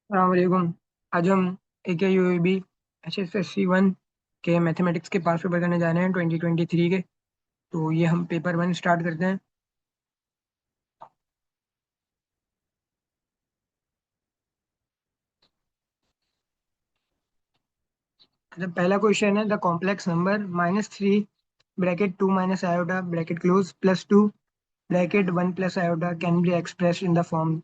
अलैक्म। आज हम ए के यू ए बी HSSC 1 के मैथमेटिक्स के पास पेपर करने जा रहे हैं 2023 के। तो ये हम पेपर 1 स्टार्ट करते हैं। मतलब पहला क्वेश्चन है, the complex number -3 bracket 2 minus iota bracket close +2 bracket 1 plus iota can be express in the form.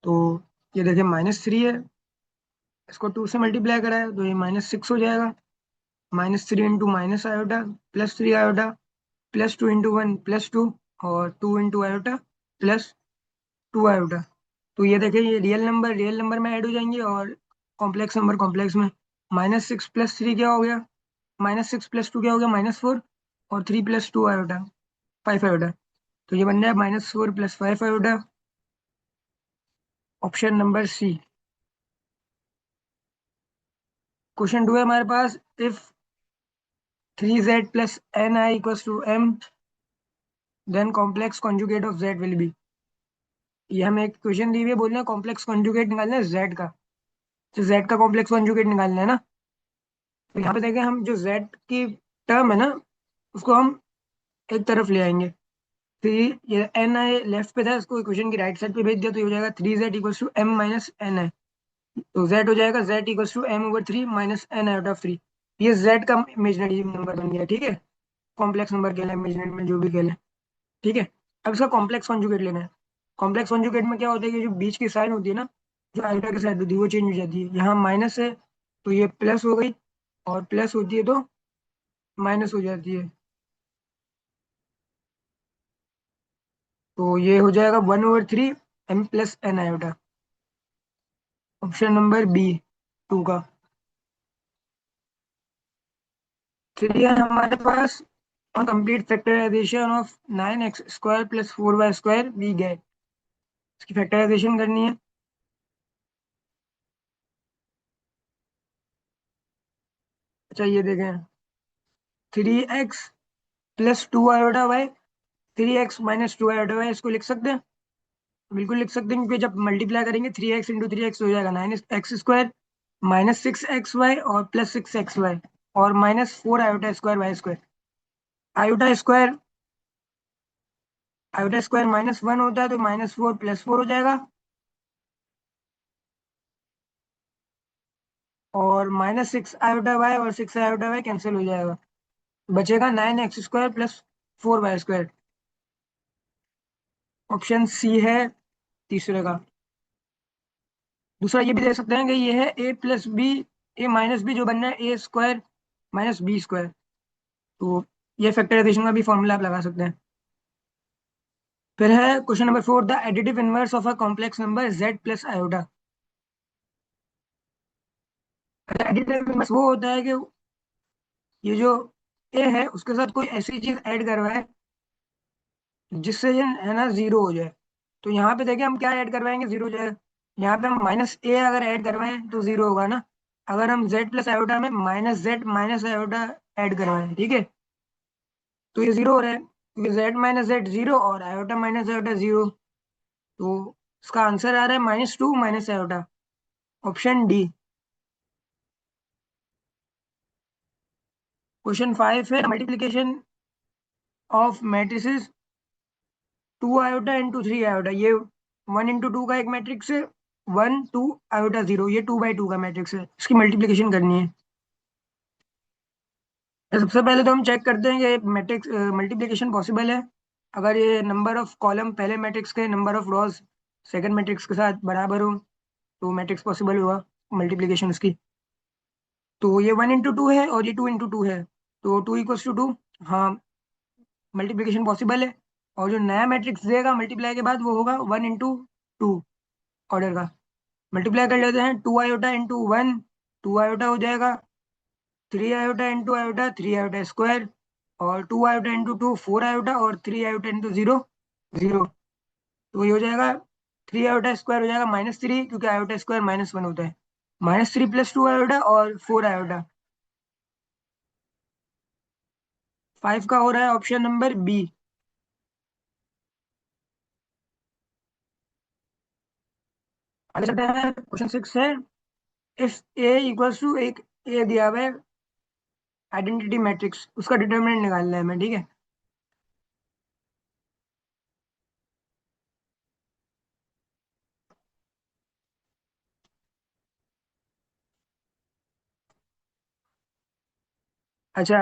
तो ये देखिए -3 है, इसको 2 से मल्टीप्लाई करा है तो ये -6 हो जाएगा। -3 into minus iota +3 iota +2 into 1 +2 और 2 इंटू आयोटा +2 आयोटा। तो ये देखिए, ये रियल नंबर में ऐड हो जाएंगे और कॉम्प्लेक्स में। -6 + 3 क्या हो गया, -6 + 2 क्या हो गया, -4 और 3 + 2 आयोटा 5 आयोटा। तो ये बन जाए -4 + 5 iota, option number C. Question 2 है हमारे पास, if 3z + ni = m, then complex conjugate of z will be. ये हमें एक क्वेश्चन दी हुई है, बोल रहे हैं कॉम्प्लेक्स कॉन्जुगेट निकालना है z का। तो z का कॉम्प्लेक्स कॉन्जुगेट निकालना है ना। तो यहाँ पे देखें, हम जो z की टर्म है ना, उसको हम एक तरफ ले आएंगे। फिर ये एन आई लेफ्ट पे था, इसको इक्वेशन की राइट साइड पे भेज दिया तो ये हो जाएगा 3z = m - n है। तो z हो जाएगा z = m/3 - n/3। ये z का इमेजिनरी नंबर बन गया, ठीक है। कॉम्प्लेक्स नंबर कहला है, इमेजिनरी में जो भी कहला है, ठीक है। अब इसका कॉम्प्लेक्स कॉन्जुगेट लेना है। कॉम्प्लेक्स कॉन्जुगेट में क्या होता है कि जो बीच की साइन होती है ना, जो आइटा की साइड होती है वो चेंज हो जाती है। यहाँ माइनस है तो ये प्लस हो गई, और प्लस होती है तो माइनस हो जाती है। तो ये हो जाएगा 1/3 m + n iota, option number B 2 का। फिर ये हमारे पास complete factorisation of 9x² + 4y² दी गए। इसकी फैक्टराइजेशन करनी है। अच्छा ये देखें, 3x + 2 iota y, 3x - 2 iota y, इसको लिख सकते हैं। बिल्कुल लिख सकते हैं, क्योंकि जब मल्टीप्लाई करेंगे 3x × 3x हो जाएगा 9x², -6xy और +6xy, और -4 आयोटा² आयोटा स्क्वायर आयोटा स्क्वायर -1 होता है तो -4 + 4 हो जाएगा, और -6 आयोटा y और 6 आयोटा y कैंसिल हो जाएगा। बचेगा 9x² + 4y²। ऑप्शन सी है तीसरे का। दूसरा ये भी दे सकते हैं कि ये है a + b जो बनना है a² - b²। तो ये फैक्टराइजेशन का भी फॉर्मूला आप लगा सकते हैं। फिर है question number 4, the additive inverse of a complex number z + iota. Additive inverse वो होता है कि ये जो ए है उसके साथ कोई ऐसी चीज ऐड करवाए जिससे ये है ना जीरो हो जाए। तो यहाँ पे देखिए, हम क्या ऐड करवाएंगे, जीरो हो जाएगा। यहाँ पे हम -a अगर ऐड करवाएं तो जीरो होगा ना। अगर हम z + आयोटा में -z - आयोटा ऐड करवाएं, ठीक है, तो ये जीरो हो रहा है, क्योंकि z - z जीरो और आयोटा - आयोटा जीरो। तो इसका आंसर आ रहा है -2 आयोटा, ऑप्शन डी। क्वेश्चन 5 है, multiplication of matrices 2 iota × 3 iota. ये 1 × 2 का एक मैट्रिक्स है, 1 2 आयोटा 0, ये 2/2 का मैट्रिक्स है, इसकी मल्टीप्लीकेशन करनी है। तो सबसे पहले तो हम चेक करते हैं कि मैट्रिक्स मल्टीप्लीकेशन पॉसिबल है। अगर ये नंबर ऑफ कॉलम पहले मैट्रिक्स के number of rows second matrix के साथ बराबर हो तो मैट्रिक्स पॉसिबल हुआ मल्टीप्लीकेशन उसकी। तो ये 1 × 2 है और ये 2 × 2 है, तो 2 = 2। हाँ, मल्टीप्लीकेशन पॉसिबल है। और जो नया मैट्रिक्स देगा मल्टीप्लाई के बाद वो होगा 1 × 2 ऑर्डर का। मल्टीप्लाई कर लेते हैं, 2 आयोटा × 1 2 आयोटा हो जाएगा, 3 आयोटा × आयोटा 3 आयोटा² और 2 आयोटा × 2 4 आयोटा और 3 आयोटा × 0 0। तो ये हो जाएगा 3 आयोटा² हो जाएगा -3, क्योंकि आयोटा² -1 होता है। -3 + 2 आयोटा और 4 आयोटा। 5 का हो रहा है ऑप्शन नंबर बी। आगे चलते हैं, क्वेश्चन 6 है, इफ ए इक्वल्स टू, एक ए दिया हुआ है आइडेंटिटी मैट्रिक्स, उसका डिटरमिनेंट निकालना है हमें, ठीक है। अच्छा,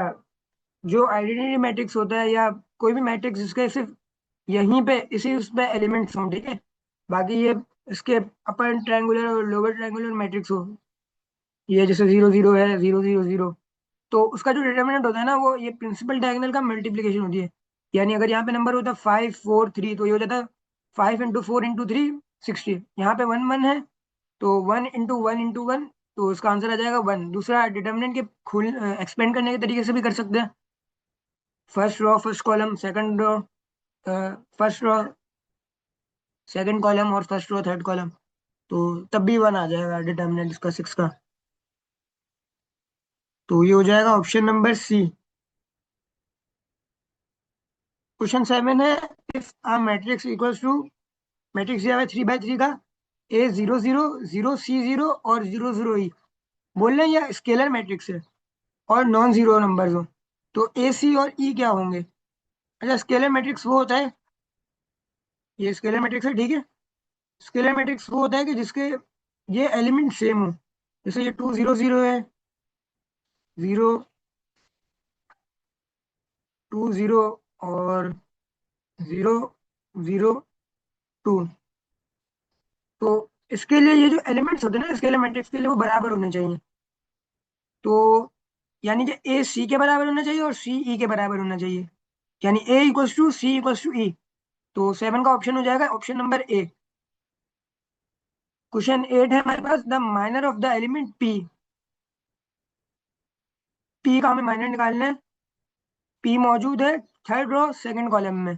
जो आइडेंटिटी मैट्रिक्स होता है या कोई भी मैट्रिक्स जिसके सिर्फ यहीं पे इसी उस पे एलिमेंट्स हों, ठीक है, बाकी ये इसके अपर ट्रायंगुलर और लोअर ट्रायंगुलर मैट्रिक्स हो, ये जैसे 0 0 है, 0 0 0, तो उसका जो डिटर्मिनेंट होता है ना, वो ये प्रिंसिपल डायगोनल का मल्टीप्लीकेशन होती है। यानी अगर यहाँ पे नंबर होता है 5 4 3, तो ये हो जाता है 5 × 4 × 3 60। यहाँ पे 1 1 है, तो 1 × 1 × 1, तो उसका आंसर आ जाएगा 1। दूसरा डिटर्मिनेंट के खोल एक्सपेंड करने के तरीके से भी कर सकते हैं, first row first column, second row first row second column, और फर्स्ट रो थर्ड कॉलम, तो तब भी 1 आ जाएगा डिटर्मिनेंट इसका 6 का। तो ये हो जाएगा ऑप्शन नंबर सी। क्वेश्चन 7 है, if a matrix equals to, matrix दिया हुआ है 3 × 3 का, A 0 0 0 C 0 और 0 0 E। बोल रहे हैं या स्केलर मैट्रिक्स है और नॉन जीरो नंबर्स हो, तो ए सी और ई क्या होंगे। अच्छा, स्केलर मैट्रिक्स वो होता है, ये स्केलर मैट्रिक्स है, ठीक है। स्केलर मैट्रिक्स वो होता है कि जिसके ये एलिमेंट सेम हो, जैसे ये 2 0 0 है, 0 2 0 और 0 0 2, तो इसके लिए ये जो एलिमेंट्स होते हैं ना स्केलर मैट्रिक्स के लिए, वो बराबर होने चाहिए। तो यानी कि ए सी के बराबर होना चाहिए और सी ई के बराबर होना चाहिए, यानी A equals to C equals to E. तो 7 का ऑप्शन हो जाएगा ऑप्शन नंबर ए। क्वेश्चन 8 है हमारे पास, the minor of the element P. P का हमें माइनर निकालना है। पी मौजूद है थर्ड रो सेकंड कॉलम में।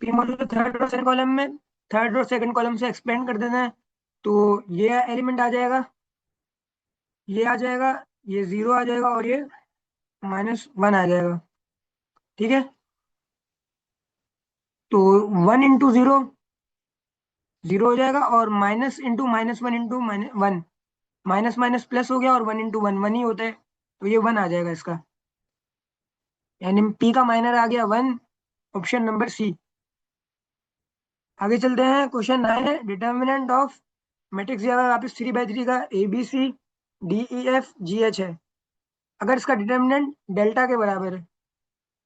पी मौजूद है थर्ड रो सेकंड कॉलम में, थर्ड रो सेकंड कॉलम से एक्सपेंड कर देना है, तो ये एलिमेंट आ जाएगा, ये आ जाएगा, ये 0 आ जाएगा और ये -1 आ जाएगा, ठीक है। तो 1 × 0 0 हो जाएगा, और -1 × -1 माइनस माइनस प्लस हो गया, और 1 × 1 1 ही होता है, तो ये 1 आ जाएगा इसका, यानी पी का माइनर आ गया 1, ऑप्शन नंबर सी। आगे चलते हैं, क्वेश्चन 9 है, डिटर्मिनेंट ऑफ मैट्रिक्स दिया हुआ है वापस 3 × 3 का, ABCDEFGH है। अगर इसका डिटर्मिनेंट डेल्टा के बराबर है,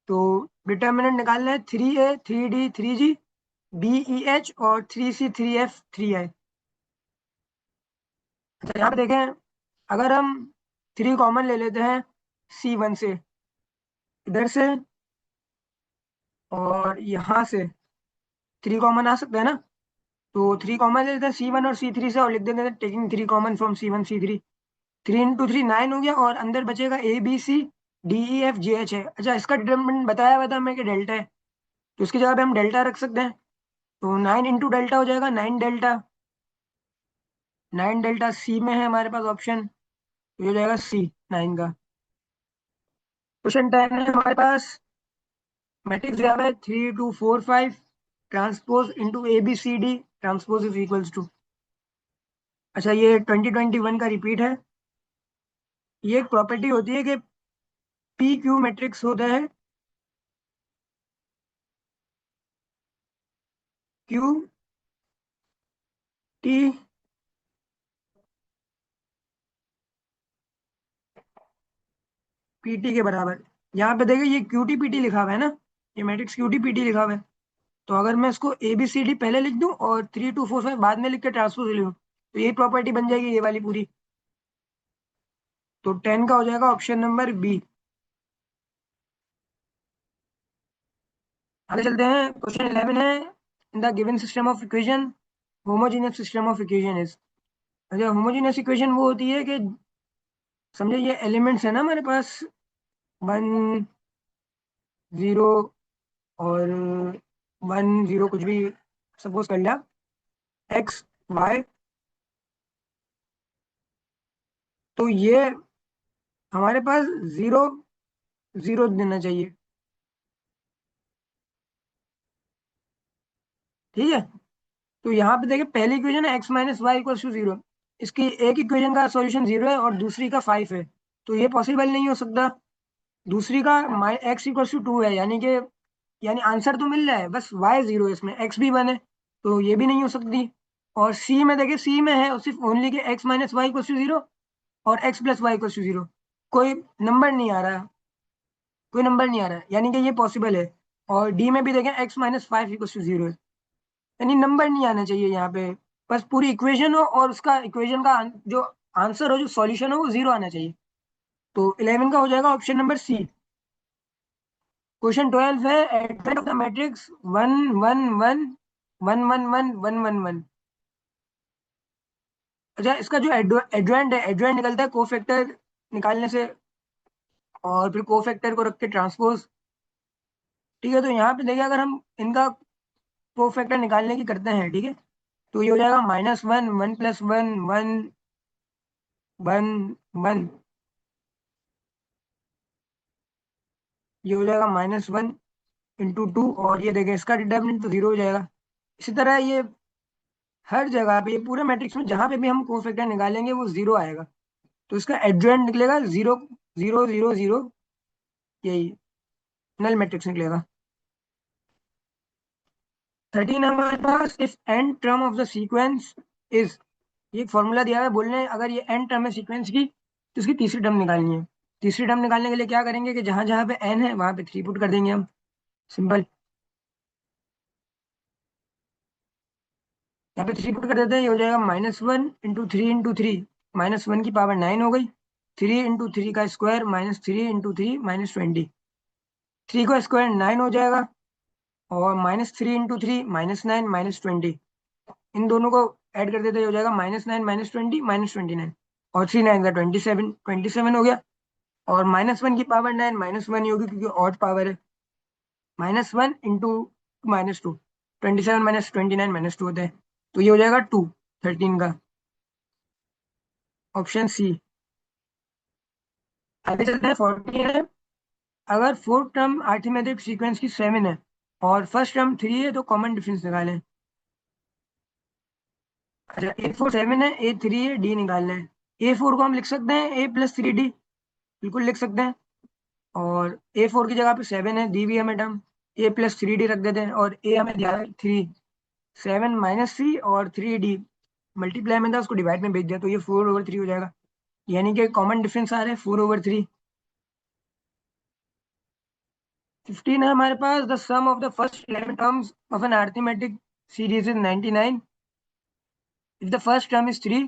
तो डिटर्मिनेंट निकालना है 3A 3D 3G BEH और 3C 3F 3I। अच्छा, यहाँ पे देखें, अगर हम 3 कॉमन ले लेते हैं C1 से, इधर से और यहाँ से 3 कॉमन आ सकते हैं ना, तो 3 कॉमन ले लेते हैं C1 और C3 से, और लिख देंगे taking 3 common from C1 C3, 3 × 3 9 हो गया, और अंदर बचेगा ABCDEFGH है। अच्छा, इसका डिटरमिनेंट बताया हुआ था हमें कि डेल्टा है, तो इसकी जगह पे हम डेल्टा रख सकते हैं, तो 9 × डेल्टा हो जाएगा, 9 डेल्टा, 9 डेल्टा सी में है हमारे पास ऑप्शन, तो ये हो जाएगा C 9 का। क्वेश्चन 10 है हमारे पास, मैट्रिक्स दिया हुआ है 3 2 4 5, transpose into ABCD transpose is equals to. अच्छा, ये 2021 का रिपीट है। ये एक प्रॉपर्टी होती है कि पी क्यू मैट्रिक्स होता है, क्यू टी पीटी के बराबर। यहाँ पे देखिए, ये क्यू टी पीटी लिखा हुआ है ना, ये मैट्रिक्स क्यू टी पीटी लिखा हुआ है, तो अगर मैं इसको ABCD पहले लिख दूं और 3 2 4 5 बाद में लिख के ट्रांसपोज ले लूं, तो यही प्रॉपर्टी बन जाएगी ये वाली पूरी। तो 10 का हो जाएगा ऑप्शन नंबर बी। आगे चलते हैं, क्वेश्चन 11 है, in the given system of equation homogeneous system of equation is. अच्छा, होमोजेनियस इक्वेशन वो होती है कि समझे ये एलिमेंट्स है ना हमारे पास, 1 0 और 1 0 कुछ भी सपोज कर लिया, X Y, तो ये हमारे पास 0 0 देना चाहिए, ठीक है। तो यहाँ पे देखिए पहली इक्वेशन है x minus Y equal to zero. इसकी एक इक्वेशन का सॉल्यूशन जीरो है और दूसरी का 5 है, तो ये पॉसिबल नहीं हो सकता। दूसरी का एक्स इक्वल टू 2 है, यानी आंसर तो मिल रहा है, बस वाई जीरो है, इसमें एक्स भी वन है, तो ये भी नहीं हो सकती। और सी में देखिए, सी में है और सिर्फ ओनली के X minus Y equal to zero और X plus Y equal to zero. कोई नंबर नहीं आ रहा, कोई नंबर नहीं आ रहा है, यानी कि ये पॉसिबल है। और डी में भी देखें x minus five equal to zero है, यानी नंबर नहीं आना चाहिए यहाँ पे। बस पूरी इक्वेशन हो और उसका इक्वेशन का जो आंसर हो, जो सॉल्यूशन हो, वो जीरो आना चाहिए। तो 11 का हो जाएगा ऑप्शन नंबर सी। क्वेश्चन 12 है, at the of the matrix one one one one one one one one one. अच्छा, इसका जो एडजॉइंट है, एडजॉइंट निकलता है कोफैक्टर निकालने से, और फिर कोफैक्टर को रख के ट्रांसपोज। ठीक है, तो यहाँ पे देखिए, अगर हम इनका कोफैक्टर निकालने की करते हैं, ठीक है, तो ये हो जाएगा minus one, one plus one, one one one. ये हो जाएगा माइनस वन इंटू टू, और ये देखिए इसका डिटर्मिनेंट तो जीरो हो जाएगा। इसी तरह ये हर जगह पे, ये पूरे मैट्रिक्स में जहां पे भी हम कोफैक्टर निकालेंगे वो जीरो आएगा। तो इसका एडजॉइंट निकलेगा जीरो, जीरो जीरो जीरो, यही नल मैट्रिक्स निकलेगा। 13 हमारे पास, if N term of the sequence is, ये एक फॉर्मूला दिया हुआ है, बोलने अगर ये एन टर्म है सीक्वेंस की तो इसकी तीसरी टर्म निकालनी है। तीसरी टर्म निकालने के लिए क्या करेंगे कि जहां जहां पे एन है वहां पे थ्री पुट कर देंगे हम, सिंपल। यहाँ पे थ्री पुट कर देते हैं, ये हो जाएगा minus one into three, minus one की पावर नाइन हो गई। थ्री इंटू थ्री का square minus three into three minus twenty, three का स्क्वायर नाइन हो जाएगा। और minus three into three minus nine minus twenty, इन दोनों को ऐड कर देते हैं, हो जाएगा minus nine minus twenty minus twenty nine. और थ्री नाइन का ट्वेंटी सेवन, ट्वेंटी सेवन हो गया। और माइनस वन की पावर नाइन माइनस वन ही होगी क्योंकि ऑड पावर है। Minus one into minus two, twenty seven minus twenty nine minus two होते हैं, तो ये हो जाएगा टू, 13 का ऑप्शन सी। आगे चलते हैं, 14 है, अगर फोर्थ टर्म अरिथमेटिक सीक्वेंस की 7 है और फर्स्ट टर्म 3 है तो कॉमन डिफरेंस निकालें। अच्छा, ए फोर 7 है, ए थ्री है, डी निकालना है। ए फोर को हम लिख सकते हैं ए प्लस थ्री डी, बिल्कुल लिख सकते हैं। और ए फोर की जगह पे 7 है, दी हुई हमें टर्म, ए प्लस थ्री डी रख देते हैं, और ए हमें दिया है थ्री। 7 माइनस थ्री और थ्री डी मल्टीप्लाई में था, उसको डिवाइड में भेज दिया, तो ये 4/3 हो जाएगा, यानी कि कॉमन डिफरेंस आ रहे हैं 4/3। 15 है हमारे पास, the sum of the first 11 terms of an arithmetic series is 99। If the first term is 3,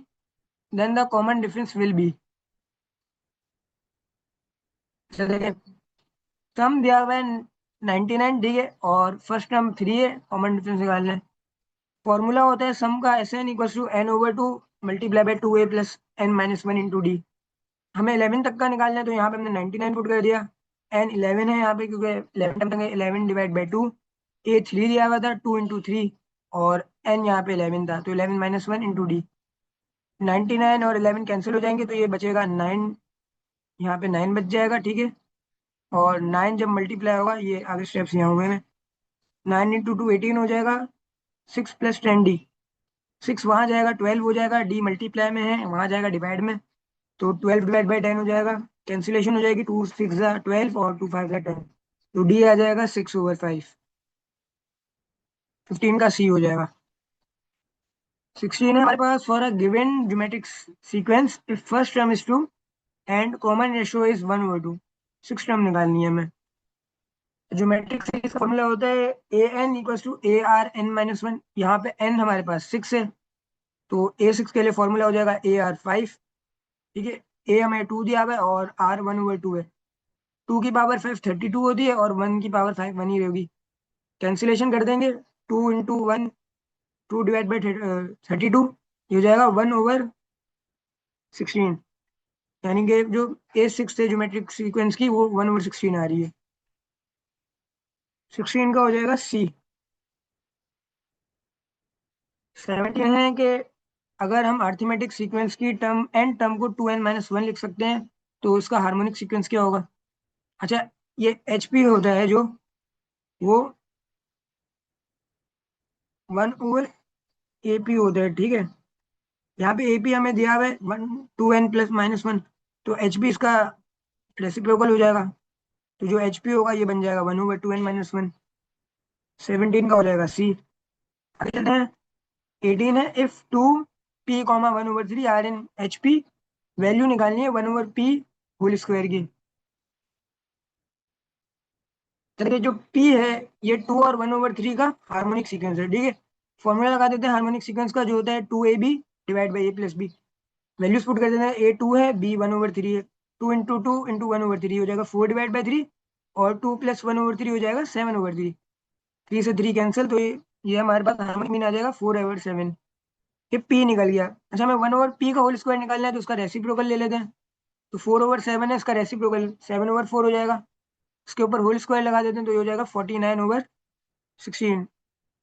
then the common difference will be. देखिए, सम दिया हुआ है 99, ठीक है, और फर्स्ट टर्म 3 है, कॉमन डिफरेंस निकालना है। फॉर्मूला होता है सम का, S n equal to n over two multiply by two a plus n minus one into D. हमें 11 तक का निकालना है, तो यहाँ पे हमने 99 पुट कर दिया। एन 11 है यहाँ पे, क्योंकि 11 तक 11 divide by two, A three दिया हुआ था, टू इंटू थ्री, और एन यहाँ पे 11 था, तो 11 माइनस वन इंटू डी। 99 और 11 कैंसिल हो जाएंगे, तो ये बचेगा 9, यहाँ पे 9 बच जाएगा, ठीक है। और 9 जब मल्टीप्लाई होगा, ये आगे स्टेप्स यहाँ हुए हैं, 9 इंटू टू 18 हो जाएगा, 6 प्लस 10 डी, 6 वहाँ जाएगा 12 हो जाएगा, डी मल्टीप्लाई में है वहाँ जाएगा डिवाइड में, तो 12 डिवाइड बाई 10 हो जाएगा, कैंसिलेशन हो जाएगी, टू सिक्स ज़ा 12 और टू फाइव ज़ा 10, तो डी आ जाएगा 6/5। 15 का सी हो जाएगा। 16 है हमारे पास, for a given geometric sequence if first term is 2 and common ratio is 1/2, 6 term निकालनी है हमें। ज्योमेट्रिक सीरीज का फॉर्मूला होता है a n equal to a r n minus one. यहाँ पे एन हमारे पास 6 है, तो ए सिक्स के लिए फॉर्मूला हो जाएगा ए आर 5, ठीक है। ए हमें 2 दिया हुआ है और आर 1/2 है। 2 की पावर 5 32 होती है, और 1 की पावर 5 1 ही रहेगी, कैंसिलेशन कर देंगे, 2 इंटू 1, 2 डिवाइड बाई 32, ये हो जाएगा 1/16, यानी कि जो ए सिक्स है ज्योमेट्रिक सीक्वेंस की, वो 1/16 आ रही है। 16 का हो जाएगा सी। 17 है कि अगर हम अरिथमेटिक सीक्वेंस की टर्म एन टर्म को 2n-1 लिख सकते हैं, तो उसका हार्मोनिक सीक्वेंस क्या होगा। अच्छा, ये एच पी होता है जो, वो 1/n एपी होता है, ठीक है। यहाँ पे एपी हमें दिया हुआ है 1 2n + -1, तो एचपी इसका रेसिप्रोकल हो जाएगा। तो जो एचपी होगा ये बन जाएगा 1/2n - 1। 17 का हो जाएगा सी। आगे चलते हैं। 18 है, if 2p, 1/3 are in HP, value निकालनी है 1/p² की। चलिए, जो p है ये 2 और 1/3 का हार्मोनिक सीक्वेंस है, ठीक है। फॉर्मूला लगा देते हैं हार्मोनिक सीक्वेंस का, जो होता है 2ab/a + b। वैल्यूज पुट कर देते हैं, ए 2 है, बी 1/3 है। 2 × 2 × 1/3 हो जाएगा 4/3, और 2 + 1/3 हो जाएगा 7/3। 3 से 3 कैंसिल, तो ये हमारे पास हार्मोनिक मीन आ जाएगा 4/7। ये पी निकल गया। अच्छा, हमें 1/p² निकालना है, तो उसका रेसिप्रोकल ले लेते हैं। तो 4/7 है, इसका रेसिप्रोकल 7/4 हो जाएगा। इसके ऊपर होल स्क्वायर लगा देते हैं, तो ये हो जाएगा 49/16।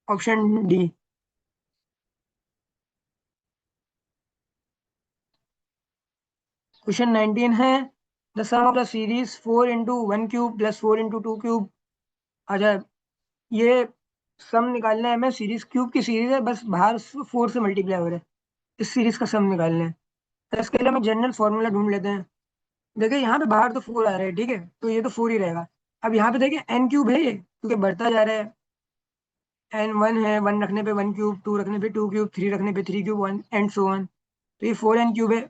Option D. क्वेश्चन 19 है, the sum of the series 4 × 1³ + 4 × 2³। अच्छा, ये सम निकालना है हमें, सीरीज क्यूब की सीरीज है, बस बाहर 4 से मल्टीप्लाई हो रहा है। इस सीरीज का सम निकालना है। तो इसके लिए हमें जनरल फॉर्मूला ढूंढ लेते हैं। देखिए, यहाँ पे बाहर तो 4 आ रहा है, ठीक है, तो ये तो 4 ही रहेगा। अब यहाँ पे देखिए n³ है ये, क्योंकि बढ़ता जा रहा है। n1 है, 1 रखने पे 1³, 2 रखने पे 2³, 3 रखने पे 3³ 1 एंड सो ऑन। तो ये 4n³ है।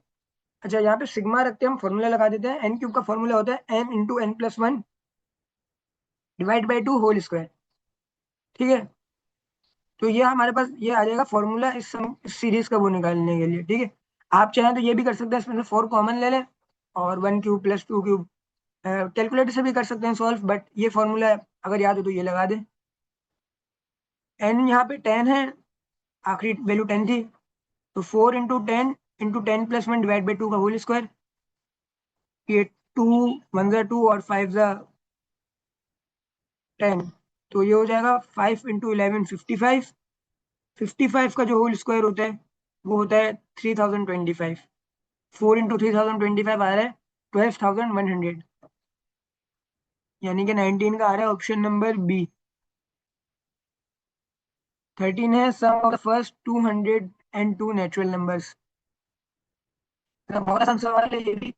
अच्छा, यहाँ पे सिग्मा रखते हैं, हम फॉर्मूला लगा देते हैं। n³ का फॉर्मूला होता है n × n + 1 / 2 होल स्क्वायर, ठीक है। तो ये हमारे पास ये आ जाएगा फॉर्मूला इस सीरीज का वो निकालने के लिए, ठीक है। आप चाहें तो ये भी कर सकते हैं, इसमें से 4 कॉमन ले लें, और 1³ + 2³ कैलकुलेटर से भी कर सकते हैं सॉल्व, बट ये फॉर्मूला अगर याद हो तो ये लगा दें। n यहाँ पे 10 है, आखिरी वैल्यू 10 थी, तो 4 × 10 × 10 + 1 / 2 का होल स्क्वायर। ये 2 1 ज़ा 2 और 5 ज़ा 10, तो ये हो जाएगा 5 × 11 55। 55 का जो होल स्क्वायर होता है वो होता है 3025। 4 × 3025 आ रहा है 12100, यानी कि 19 का आ रहा है ऑप्शन नंबर बी। 13 है, sum of the first 202 natural numbers. बहुत आसान सवाल है ये भी।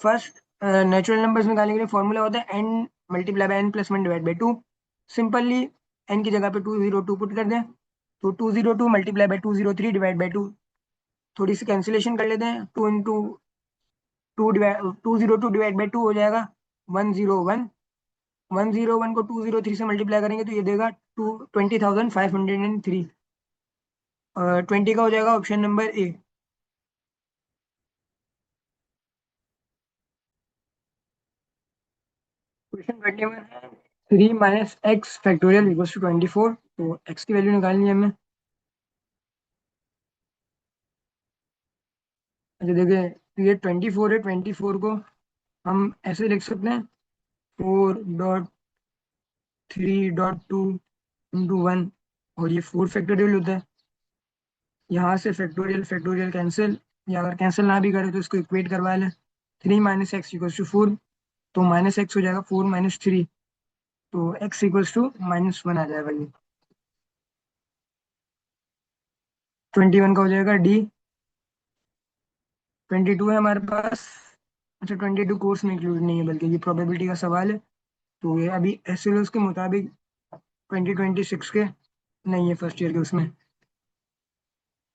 फर्स्ट नेचुरल नंबर्स निकालने के लिए फॉर्मूला होता है n × n + 1 / 2। सिंपली n की जगह पे 202 पुट कर दें, तो 202 × 203 / 2। थोड़ी सी कैंसिलेशन कर लेते हैं, 202 हो जाएगा 101। 101 को 203 से मल्टीप्लाई करेंगे तो ये देगा 20,503। 20 का हो जाएगा ऑप्शन नंबर ए। क्वेश्चन 21 है, 3 - x⁴ = 24, तो x की वैल्यू निकालनी है हमें। अच्छा, देखिए, ये 24 है, 24 को हम ऐसे लिख सकते हैं 4.3.2 × 1, और ये 4 फैक्टोरियल होता है। यहाँ से फैक्टोरियल फैक्टोरियल कैंसिल, या अगर कैंसिल ना भी करे तो इसको इक्वेट करवा लें। 3 - x = 4, तो -x हो जाएगा 4 - 3, तो x = -1 आ जाएगा ये। 21 का हो जाएगा डी। 22 है हमारे पास। अच्छा, 22 कोर्स में इंक्लूड नहीं है, बल्कि ये प्रोबेबिलिटी का सवाल है, तो ये अभी एसएलओस के मुताबिक 2026 के नहीं है, फर्स्ट ईयर के उसमें।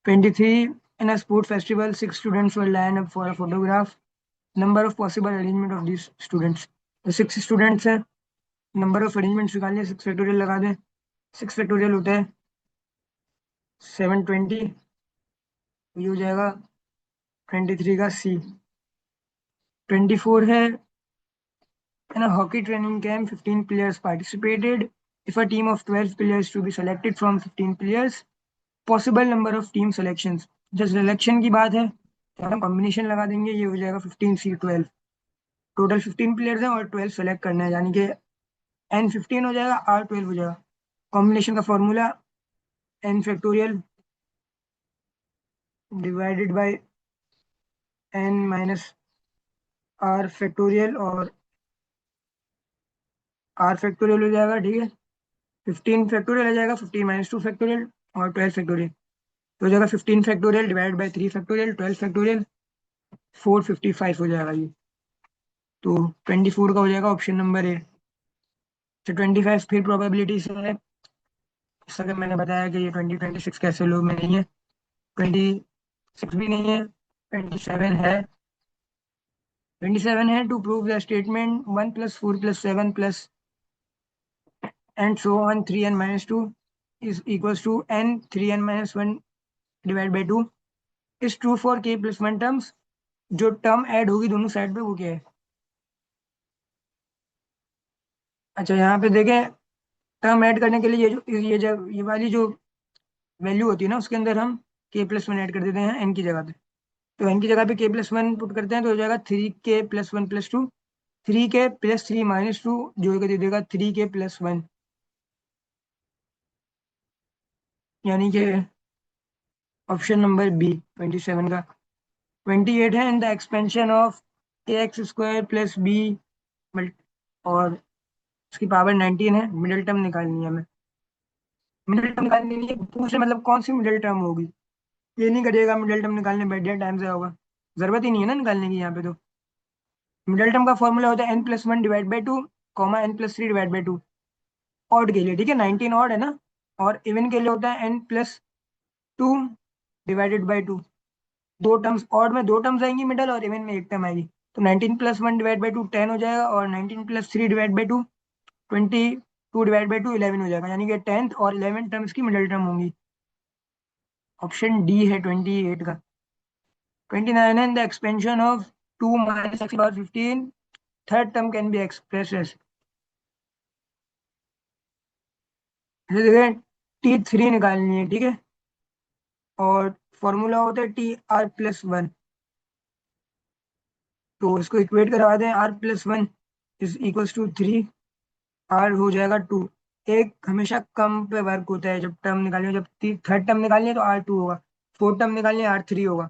23, in a sport festival 6 students were line up for a photograph. Number of possible arrangement of this students. 6 students हैं, नंबर ऑफ अरेंजमेंट्स निकालिए, 6 फैक्टोरियल लगा दें। 6 फैक्टोरियल होता है 720, ये हो जाएगा 23 का सी। 24 है, in a hockey training camp 15 players participated. If a team of 12 players to be selected from 15 players, possible number of team selections। जब सिलेक्शन की बात है तो हम कॉम्बिनेशन लगा देंगे, ये हो जाएगा 15C12। टोटल 15 प्लेयर्स हैं और 12 सेलेक्ट करना है, यानी कि n15 हो जाएगा, r12 हो जाएगा। कॉम्बिनेशन का फॉर्मूला n⁻n - r फैक्टोरियल, और r फैक्टोरियल हो जाएगा, ठीक है। 15 फैक्टोरियल आ जाएगा, 15 - 2 फैक्टोरियल और 12 फैक्टोरियल। तो हो जाएगा 15 factorial divide by 3 factorial, 12 factorial, 455 हो जाएगा ये। तो 24 का हो जाएगा ऑप्शन नंबर ए। तो 25 फिर प्रोबेबिलिटी से है, जैसा कि मैंने बताया कि ये 2026 कैसे लोग में नहीं है। 26 भी नहीं है, 27 है। To prove the statement 1 + 4 + 7 and so on 3n - 2 is equals to n 3n - 1 divide by 2 is true for k+1 terms. जो टर्म ऐड होगी दोनों साइड पे वो क्या है? अच्छा, यहाँ पे देखें, टर्म ऐड करने के लिए ये वाली जो वैल्यू होती है ना, उसके अंदर हम k+1 ऐड कर देते हैं n की जगह पे। तो n की जगह पे k+1 पुट करते हैं तो हो जाएगा 3k+1+2, 3k+3 - 2 जोड़ के दे देगा 3k+1, यानी कि ऑप्शन नंबर बी 27 का। 28 है, in the expansion of ax² + b और उसकी पावर 19 है, मिडिल टर्म निकालनी है हमें। मिडिल टर्म निकालने के लिए पूछ रहे मतलब कौन सी मिडिल टर्म होगी। ये नहीं करिएगा मिडिल टर्म निकालने बैठ जाए टाइम से होगा, जरूरत ही नहीं है ना निकालने की यहाँ पे। तो मिडिल टर्म का फॉर्मूला होता है n+1 divide by 2, n+3 divide by 2, odd के लिए, ठीक है, 19 ऑड है ना। और इवन के लिए होता है n+2 डिवाइडेड बाई 2। दो टर्म्स ऑड में, दो टर्म्स आएंगी मिडल, और इवन में एक टर्म आएगी। तो 19+1 डिवाइड बाई 2 10 हो जाएगा, और 19+3 डिवाइड बाई 2 22 डिवाइड बाई 2 11 हो जाएगा, यानी कि 10th और 11 टर्म्स की मिडल टर्म होंगी। ऑप्शन डी है 28 का। 29 है, the expansion of 2 - x⁻15 third term can be express as. T3 निकालनी है, ठीक है, और फॉर्मूला होता है TR+1। तो इसको इक्वेट करवा दें, R+1 is equals to 3, R हो जाएगा 2। एक हमेशा कम पे वर्क होता है, जब टर्म निकालनी हो, जब थर्ड टर्म निकालनी है तो R2 होगा, फोर्थ टर्म निकालनी है R3 होगा।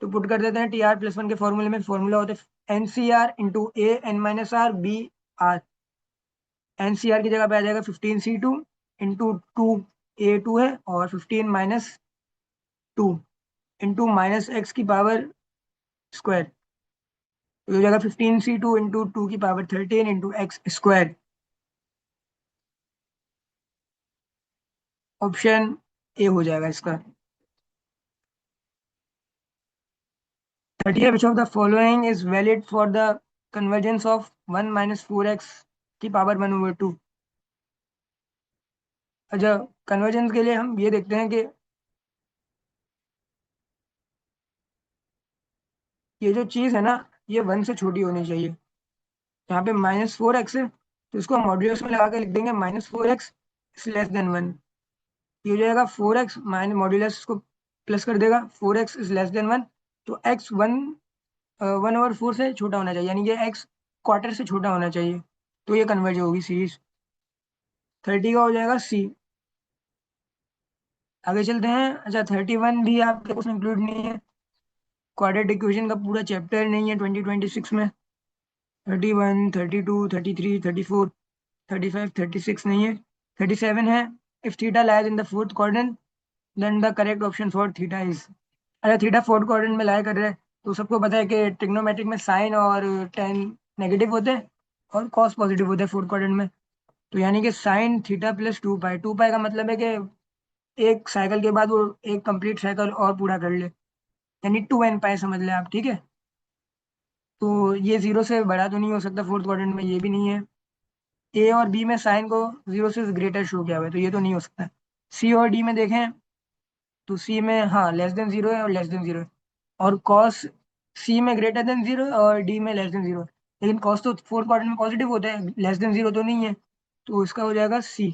तो पुट कर देते हैं TR+1 के फॉर्मूले में। फॉर्मूला होता है NCR × AN - RBR। NCR की जगह पे आ जाएगा 15C2 × 2 A2 है, और 15 - 2 (-x⁻²). तो हो जाएगा 15C2 × 2 की पावर 13 × x²। ऑप्शन ए हो जाएगा इसका। 30 है, which of the following is valid for the convergence of 1 - 4x⁻²। अच्छा, कन्वर्जेंस के लिए हम ये देखते हैं कि ये जो चीज़ है ना, ये 1 से छोटी होनी चाहिए। यहाँ पे -4x है, तो इसको हम मॉड्यूलस में लगा के लिख देंगे -4x < 1। ये हो जाएगा 4x माइनस मॉड्यूलस, इसको प्लस कर देगा, 4x < 1। तो x 1/4 से छोटा होना चाहिए, यानी कि x क्वार्टर से छोटा होना चाहिए, तो ये कन्वर्ज होगी सीरीज। 30 का हो जाएगा सी। आगे चलते हैं। अच्छा, 31 भी आपके उसमें इंक्लूड नहीं है, क्वाड्रेटिक इक्वेशन का पूरा चैप्टर नहीं है 2026 में। 31, 32, 33, 34, 35, 36 नहीं है। 37 है, if theta lies in the fourth quadrant then the correct option for theta is. अरे, थीटा फोर्थ क्वाड्रेंट में लाई कर रहे हैं, तो सबको पता है कि ट्रिग्नोमेट्रिक में साइन और टेन नेगेटिव होते हैं और कॉस पॉजिटिव होते हैं फोर्थ क्वाड्रेंट में। तो यानी कि साइन थीटा प्लस 2 पाई, 2 पाई का मतलब है कि एक साइकिल के बाद वो एक कंप्लीट साइकिल और पूरा कर ले, यानी 2n पाई समझ लें आप, ठीक है। तो ये जीरो से बड़ा तो नहीं हो सकता फोर्थ क्वाड्रेंट में, ये भी नहीं है। ए और बी में साइन को जीरो से ग्रेटर शो किया हुआ है, तो ये तो नहीं हो सकता। सी और डी में देखें, तो सी में हाँ <<0 है और <<0 है, और कॉस सी में <<0 और डी में <<0। लेकिन कॉस तो फोर्थ क्वाड्रेंट में पॉजिटिव होता है, <<0 तो नहीं है, तो इसका हो जाएगा सी।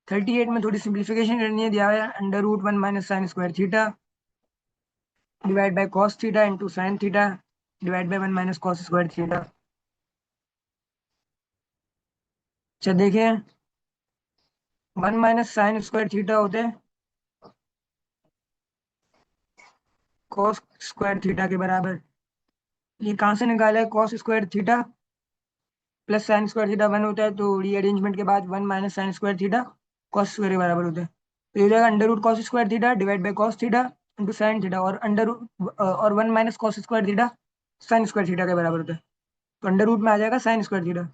38 में थोड़ी सिंप्लीफिकेशन करनी है, दिया हुआ है √1 - sin² theta divide by cos theta into sine theta divide by 1 - cos² theta. अच्छा देखिए, 1 - sin² थीटा होते हैं cos² थीटा के बराबर। ये कहाँ से निकाला है cos² theta? Plus sine square theta 1 होता है, तो रीअरेंजमेंट के बाद 1 minus sine square theta cos square के बराबर होता है। तो ये हो जाएगा under root cos square theta divide by cos theta into sine theta, और और 1 minus cos square theta sine square theta के बराबर होता है। तो अंडर रूट में आ जाएगा साइन स्क्वायर थीटा,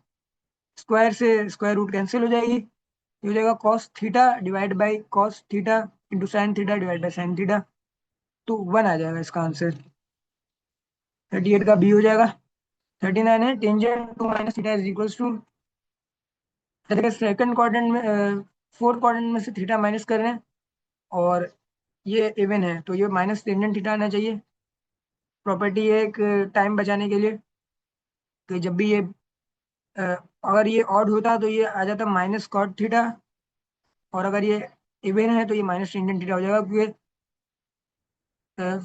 स्क्वायर से स्क्वायर रूट कैंसिल हो जाएगी, ये हो जाएगा cos theta divide by cos theta into sine theta divide by sine theta. तो 1 आ जाएगा इसका आंसर। 38 का बी हो जाएगा। 39 है tangent to minus theta is equals to, second quadrant में फोर्थ क्वाड्रेंट में से थीटा माइनस कर रहे हैं, और ये इवन है तो ये माइनस टेंजेंट थीटा आना चाहिए। प्रॉपर्टी है एक टाइम बचाने के लिए कि जब भी ये अ, अगर ये ऑड होता तो ये आ जाता माइनस कॉट थीटा, और अगर ये इवन है तो ये माइनस टेंजेंट थीटा हो जाएगा, क्योंकि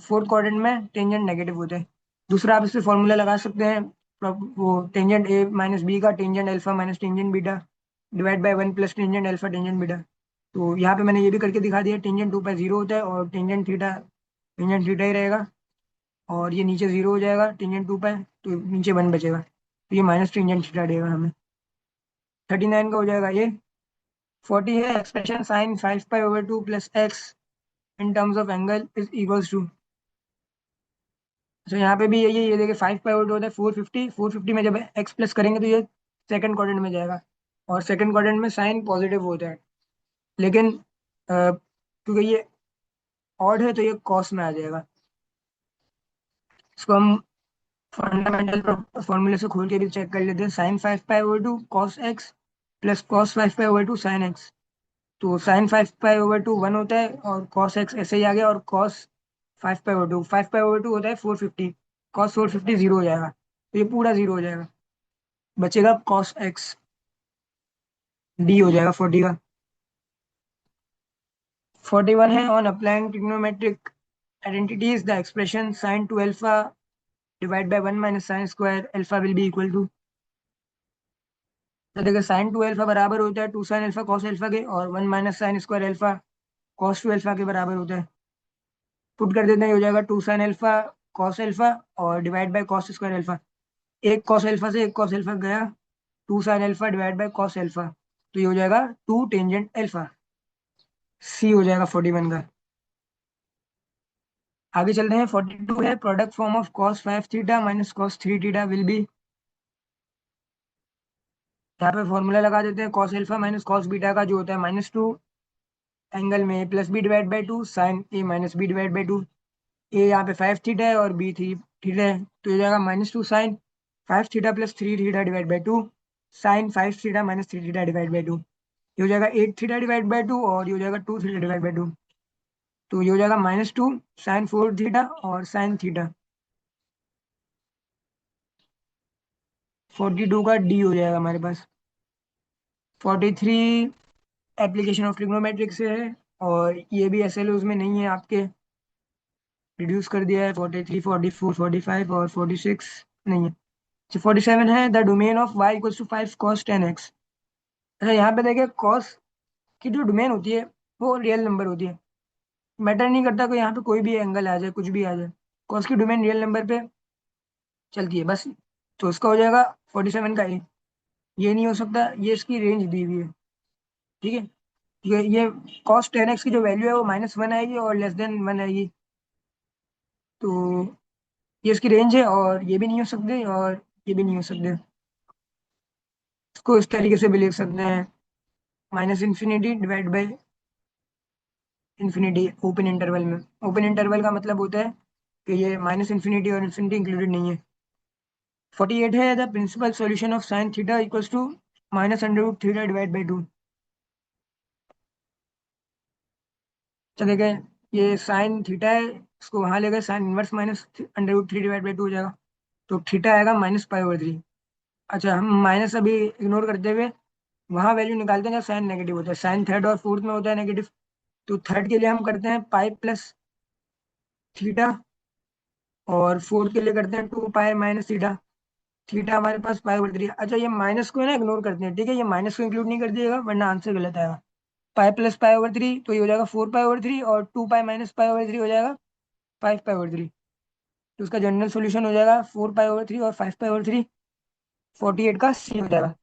फोर्थ क्वाड्रेंट में टेंजेंट नेगेटिव होते हैं। दूसरा आप इससे फॉर्मूला लगा सकते हैं, वो टेंजेंट ए माइनस बी का tangent alpha minus tangent beta divide by 1 plus tangent alpha tangent beta. तो यहाँ पे मैंने ये भी करके दिखा दिया, टेंजेंट 2 पाई 0 होता है और टेंजेंट थीटा ही रहेगा, और ये नीचे 0 हो जाएगा टेंजेंट 2 पाई, तो नीचे 1 बचेगा, तो ये माइनस टेंजेंट थीटा देगा हमें। 39 का हो जाएगा ये। 40 है एक्सप्रेशन साइन 5 पाई/2 plus x in terms of angle is equals to. अच्छा यहाँ पे भी यही है, ये देखिए 5 पाई/2 होता है 450 में जब एक्स प्लस करेंगे तो ये सेकंड क्वाड्रेंट में जाएगा, और सेकंड क्वाड्रेंट में साइन पॉजिटिव होता है, लेकिन क्योंकि ये ऑड है तो ये कॉस में आ जाएगा। इसको हम फंडामेंटल फॉर्मूले से खोल के भी चेक कर लेते हैं। साइन 5 पाई/2 कॉस एक्स प्लस कॉस 5 पाई/2 साइन एक्स। तो साइन 5 पाई/2 1 होता है, और कॉस एक्स ऐसे ही आ गया, और कॉस 5 पाई/2 होता है 450, कॉस 450 जीरो हो जाएगा, तो ये पूरा जीरो हो जाएगा, बचेगा कॉस एक्स। डी हो जाएगा 40 का। 41 है on applying trigonometric identities the expression sine 2 alpha divide by 1 minus sine square alpha will be equal to. तो देखिए साइन 2 अल्फा बराबर होता है 2 साइन अल्फा कॉस अल्फा के, और 1 minus sine square alpha cos 2 alpha के बराबर होता है। पुट कर देते हैं, ये हो जाएगा 2 साइन अल्फा कॉस अल्फा और divide by cos square alpha. एक कॉस अल्फा से एक कॉस अल्फा गया, 2 sine alpha divide by cos alpha, तो ये हो जाएगा 2 टेंजेंट अल्फा। सी हो जाएगा 41 का। आगे चलते हैं। 42 है product form of cos 5 theta minus cos 3 theta will be. यहाँ पे फॉर्मूला लगा देते हैं, cos alpha minus cos beta का जो होता है -2 एंगल में plus B divide by 2 sine A minus B divide by 2। A यहाँ पे 5 थीटा है और बी 3 थीटा है, तो ये जाएगा -2 sine 5 theta plus 3 theta divide by 2 sine 5 theta minus 3 theta divide by 2। ये हो जाएगा 8 थीटा डिवाइड बाई 2, और ये हो जाएगा 2 थीटा डिवाइड बाई 2, तो ये हो जाएगा -2 साइन 4 थीटा और साइन थीटा। 42 का डी हो जाएगा हमारे पास। 43 एप्लीकेशन ऑफ ट्रिग्नोमेट्रिक से है, और ये भी एसएलओज में नहीं है आपके, रिड्यूस कर दिया है। 43 44 45 और 46 नहीं है। 47 है the domain of y equals to 5 cos 10x। अच्छा यहाँ पे देखिए कॉस की जो डोमेन होती है वो रियल नंबर होती है, मैटर नहीं करता कि यहाँ पे कोई भी एंगल आ जाए, कुछ भी आ जाए, कॉस की डोमेन रियल नंबर पे चलती है बस। तो इसका हो जाएगा 47 का ए। ये नहीं हो सकता, ये इसकी रेंज दी हुई है, ठीक है। ये कॉस 10x की जो वैल्यू है वो -1 आएगी और <1 आएगी, तो ये इसकी रेंज है, और ये भी नहीं हो सकते और ये भी नहीं हो सकते। इसको इस तरीके से भी लिख सकते हैं, -∞ divide by infinity open interval में। ओपन इंटरवल का मतलब होता है कि ये -∞ और इन्फिनिटी इंक्लूडेड नहीं है। 48 है the principal solution of sine theta equals to -√θ divide by 2। तो देखें ये साइन थीटा है, इसको वहां ले गए, साइन इनवर्स -√3 डिवाइड बाई 2 हो जाएगा, तो थीटा आएगा -π/3। अच्छा हम माइनस अभी इग्नोर करते हुए वहां वैल्यू निकालते हैं जब साइन नेगेटिव होता है। साइन थर्ड और फोर्थ में होता है नेगेटिव, तो थर्ड के लिए हम करते हैं पाई प्लस थीटा, और फोर्थ के लिए करते हैं 2 पाई माइनस थीटा। थीटा हमारे पास π/3। अच्छा ये माइनस को है ना इग्नोर करते हैं, ठीक है, ये माइनस को इंक्लूड नहीं कर दिएगा वरना आंसर गलत आएगा। पाई प्लस π/3 तो ये हो जाएगा 4 π/3, और 2 पाई माइनस π/3 हो जाएगा 5 π/3। तो उसका जनरल सोल्यूशन हो जाएगा 4 π/3 और 5 π/3। 48 का सी हो जाएगा।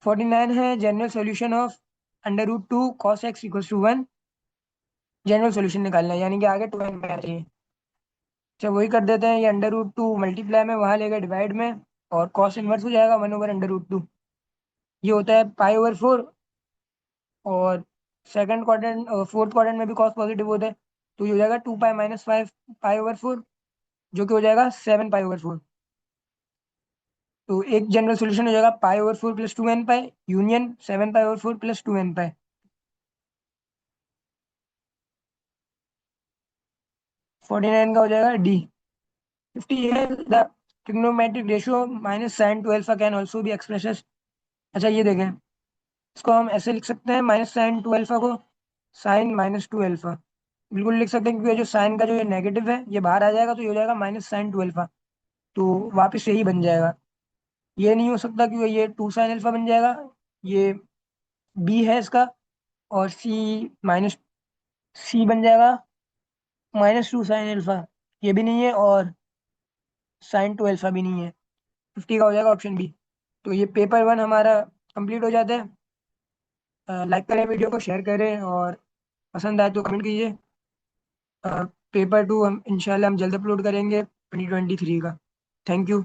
49 है general solution of √2 cos x = 1। General solution निकालना है, यानी कि आगे 2n पे आ चाहिए। अच्छा वही कर देते हैं, ये √2 मल्टीप्लाई में वहां लेगा डिवाइड में, और कॉस इनवर्स हो जाएगा 1/√2। ये होता है π/4। और सेकंड क्वाड्रेंट और फोर्थ क्वाड्रेंट में भी कॉस पॉजिटिव होता है, तो ये हो जाएगा 2π - 5 π/4, जो कि हो जाएगा 7 π/4। तो एक जनरल सोल्यूशन हो जाएगा π/4 + 2n π यूनियन 7 π/4 + 2n π। 49 का हो जाएगा डी। 50 है the trigonometric ratio -sin 2α can also be express. अच्छा ये देखें, इसको हम ऐसे लिख सकते हैं, -sin 2α को sin -2α बिल्कुल लिख सकते हैं, क्योंकि ये जो साइन का जो ये नेगेटिव है ये बाहर आ जाएगा, तो ये हो जाएगा -sin 2α। तो वापस यही बन जाएगा। ये नहीं हो सकता क्योंकि ये 2 sin α बन जाएगा। ये बी है इसका। और सी बन जाएगा -2 sin α। ये भी नहीं है, और sin 2α भी नहीं है। 50 का हो जाएगा ऑप्शन बी। तो ये पेपर 1 हमारा कंप्लीट हो जाता है। लाइक करें वीडियो को, शेयर करें, और पसंद आए तो कमेंट कीजिए। पेपर 2 हम इंशाल्लाह हम जल्द अपलोड करेंगे 2023 का। Thank you.